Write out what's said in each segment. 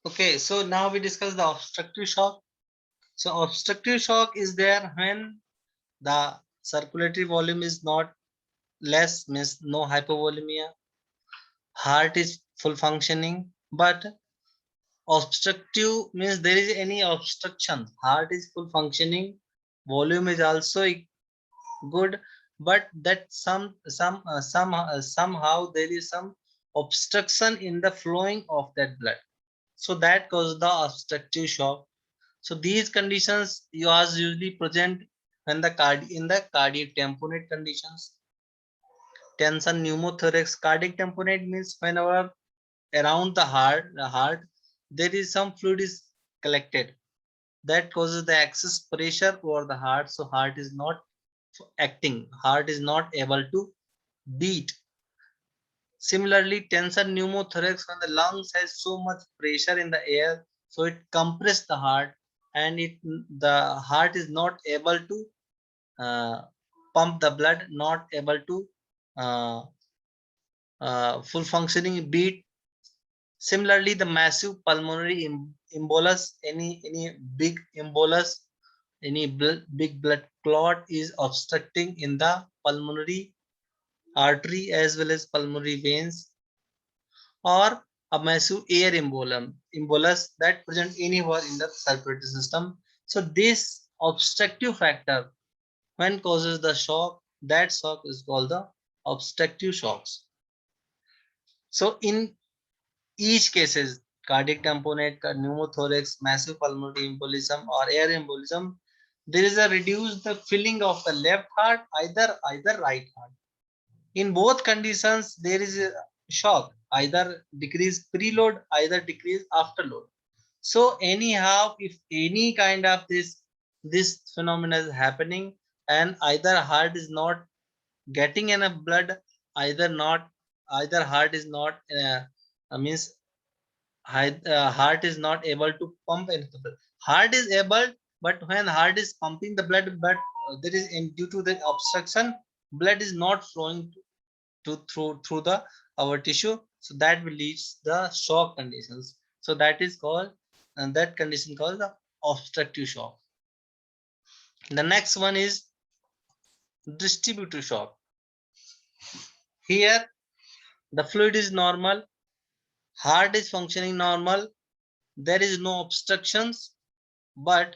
Okay, so now we discuss the obstructive shock. So obstructive shock is there when the circulatory volume is not less, means no hypovolemia, heart is full functioning, but obstructive means there is any obstruction, heart is full functioning, volume is also good, but that somehow there is some obstruction in the flowing of that blood, so that causes the obstructive shock. So these conditions you are usually present when the in the cardiac tamponade conditions. Tension pneumothorax. Cardiac tamponade means whenever around the heart there is some fluid is collected, that causes the excess pressure over the heart, so heart is not acting, heart is not able to beat. Similarly, tension pneumothorax, when the lungs has so much pressure in the air, so it compresses the heart, and the heart is not able to uh, pump the blood, not able to uh, full functioning beat. Similarly, the massive pulmonary embolus, any big embolus, any big blood clot is obstructing in the pulmonary artery as well as pulmonary veins, or a massive air embolus that present anywhere in the circulatory system. So this obstructive factor, when causes the shock, that shock is called the obstructive shocks. So in each cases, cardiac tamponade, pneumothorax, massive pulmonary embolism or air embolism, there is a reduced the filling of the left heart, either right heart. In both conditions, there is a shock, either decrease preload, either decrease afterload. So anyhow, if any kind of this phenomena is happening, and either heart is not getting enough blood, either heart is not means heart is not able to pump enough blood. Heart is able, but when heart is pumping the blood, but there is due to the obstruction, blood is not flowing through the our tissue, so that will lead the shock conditions. So that is called, and that condition called the obstructive shock. The next one is distributive shock. Here the fluid is normal, heart is functioning normal, there is no obstructions, but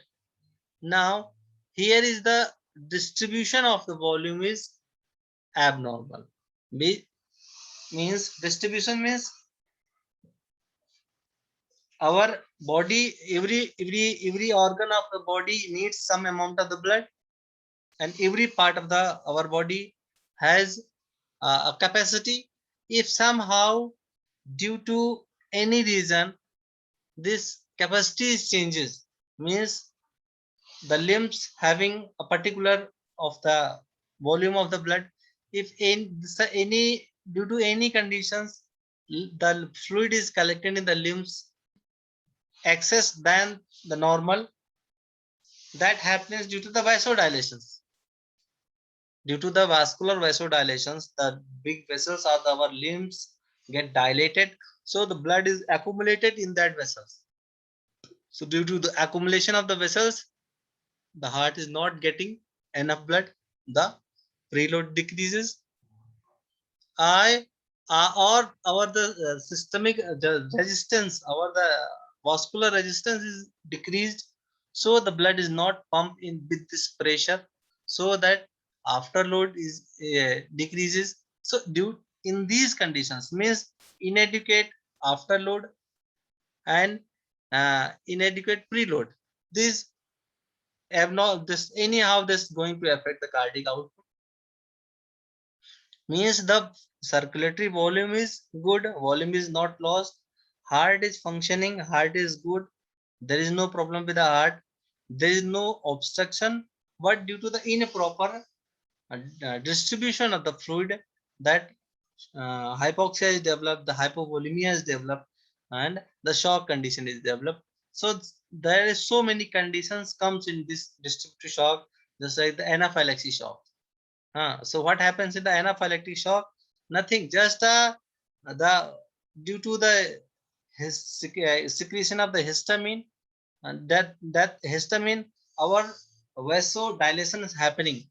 now here is the distribution of the volume is abnormal. Means distribution means our body, every organ of the body needs some amount of the blood, and every part of the our body has a capacity. If somehow due to any reason this capacity changes, means the limbs having a particular of the volume of the blood, if any due to any conditions the fluid is collected in the limbs excess than the normal, that happens due to the vasodilations. Due to the vascular vasodilations, the big vessels of our limbs get dilated, so the blood is accumulated in that vessels. So due to the accumulation of the vessels, the heart is not getting enough blood, the preload decreases. I or our the systemic the resistance, our the vascular resistance is decreased, so the blood is not pumped in with this pressure, so that afterload is decreases. So due in these conditions, means inadequate afterload and inadequate preload, this abnormal, this anyhow this going to affect the cardiac output. Means the circulatory volume is good, volume is not lost, heart is functioning, heart is good, there is no problem with the heart, there is no obstruction, but due to the improper distribution of the fluid, that hypoxia is developed, the hypovolemia is developed, and the shock condition is developed. So there is so many conditions comes in this distributive shock, just like the anaphylaxis shock. So what happens in the anaphylactic shock? Nothing, just the due to the secretion of the histamine, and that histamine, our vasodilation is happening,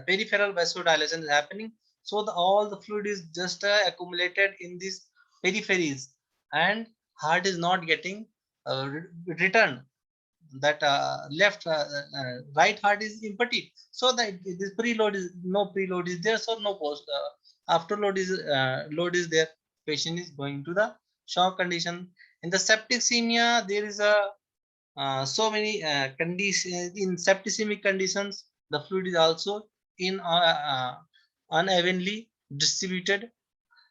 peripheral vasodilation is happening. So all the fluid is just accumulated in these peripheries, and heart is not getting returned. That left right heart is empty, so that this preload is no preload is there, so no post afterload is load is there. Patient is going to the shock condition. In the septicemia, there is a so many conditions. In septicemic conditions, the fluid is also in unevenly distributed.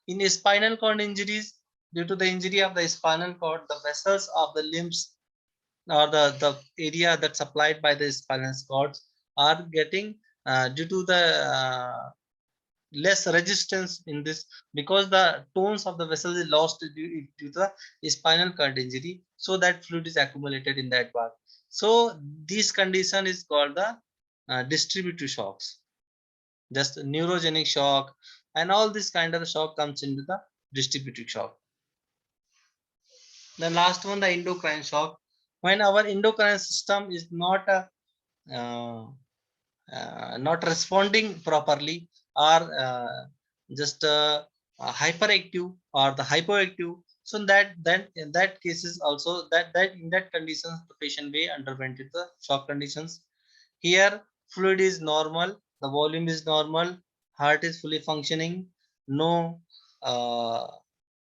In spinal cord injuries, due to the injury of the spinal cord, the vessels of the limbs, or the area that's supplied by the spinal cords, are getting due to the less resistance in this, because the tones of the vessels is lost due to the spinal cord injury, so that fluid is accumulated in that part. So this condition is called the distributive shocks. Just neurogenic shock and all this kind of shock comes into the distributive shock. The last one, the endocrine shock. When our endocrine system is uh, not responding properly, or just hyperactive or the hypoactive, so that then in that cases also, that in that conditions the patient may underwent the shock conditions. Here fluid is normal, the volume is normal, heart is fully functioning, no uh,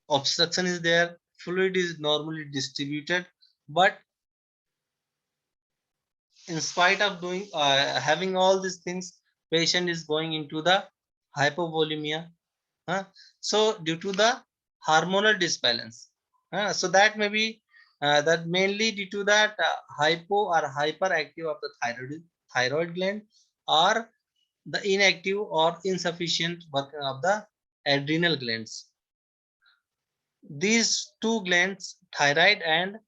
obstruction is there, fluid is normally distributed, but in spite of doing having all these things, patient is going into the hypovolemia. So due to the hormonal disbalance, so that may be that mainly due to that hypo or hyperactive of the thyroid gland, or the inactive or insufficient working of the adrenal glands. These two glands, thyroid and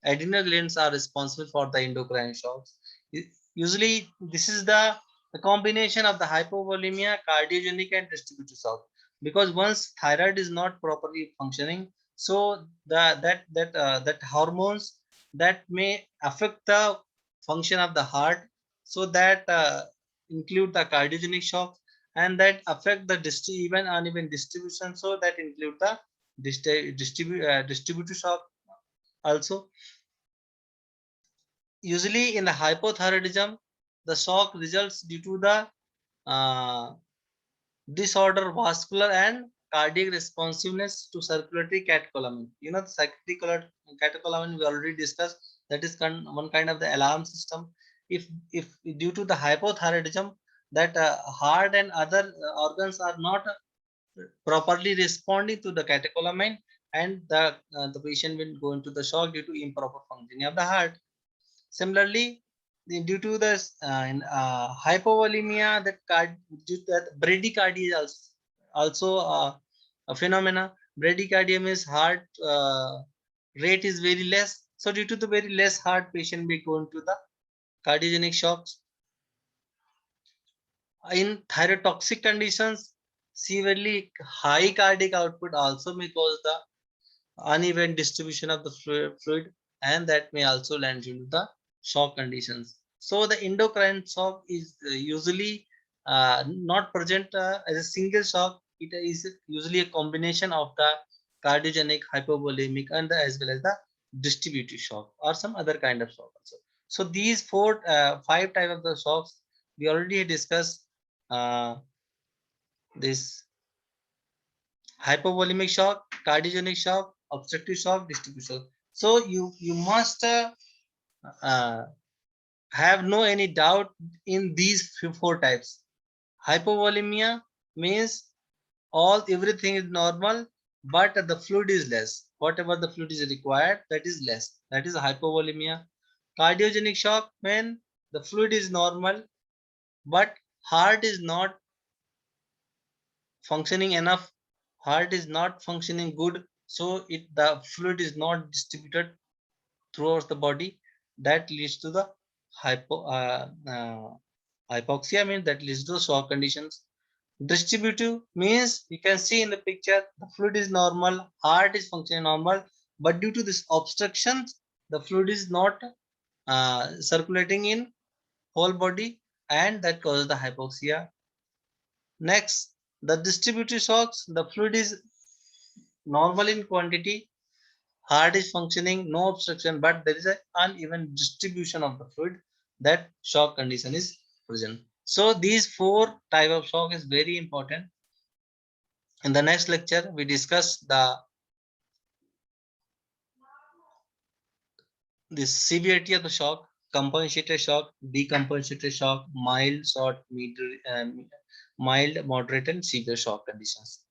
adrenal glands, are responsible for the endocrine shocks. Usually, this is the combination of the hypovolemia, cardiogenic, and distributive shock. Because once thyroid is not properly functioning, so that hormones that may affect the function of the heart, so that include the cardiogenic shock, and that affect the even uneven distribution, so that include the distributive shock also. Usually in the hypothyroidism, the shock results due to the uh, disorder vascular and cardiac responsiveness to circulatory catecholamine. You know, the circulatory catecholamine we already discussed. That is one kind of the alarm system. If due to the hypothyroidism, that heart and other organs are not properly responding to the catecholamine, and the patient will go into the shock due to improper functioning of the heart. Similarly, due to this hypovolemia, due to that bradycardia is also a phenomena. Bradycardia means heart rate is very less. So due to the very less heart, patient may go into the cardiogenic shocks. In thyrotoxic conditions, severely high cardiac output also may cause the uneven distribution of the fluid, and that may also land into the shock conditions. So the endocrine shock is usually not present as a single shock. It is usually a combination of the cardiogenic, hypovolemic, and as well as the distributive shock, or some other kind of shock also. So these five type of the shocks we already discussed. This hypovolemic shock, cardiogenic shock, obstructive shock, distributive shock. So you must uh, have no any doubt in these four types. Hypovolemia means everything is normal, but the fluid is less. Whatever the fluid is required, that is less. That is hypovolemia. Cardiogenic shock when the fluid is normal, but heart is not functioning enough, heart is not functioning good, so the fluid is not distributed throughout the body. That leads to the hypoxia, means that leads to shock conditions. Distributive means you can see in the picture, the fluid is normal, heart is functioning normal, but due to this obstruction, the fluid is not circulating in whole body, and that causes the hypoxia. Next, the distributive shocks, the fluid is normal in quantity, heart is functioning, no obstruction, but there is an uneven distribution of the fluid. That shock condition is present. So these four type of shock is very important. In the next lecture, we discuss the severity of the shock, compensated shock, decompensated shock, mild, short, mild, moderate, and severe shock conditions.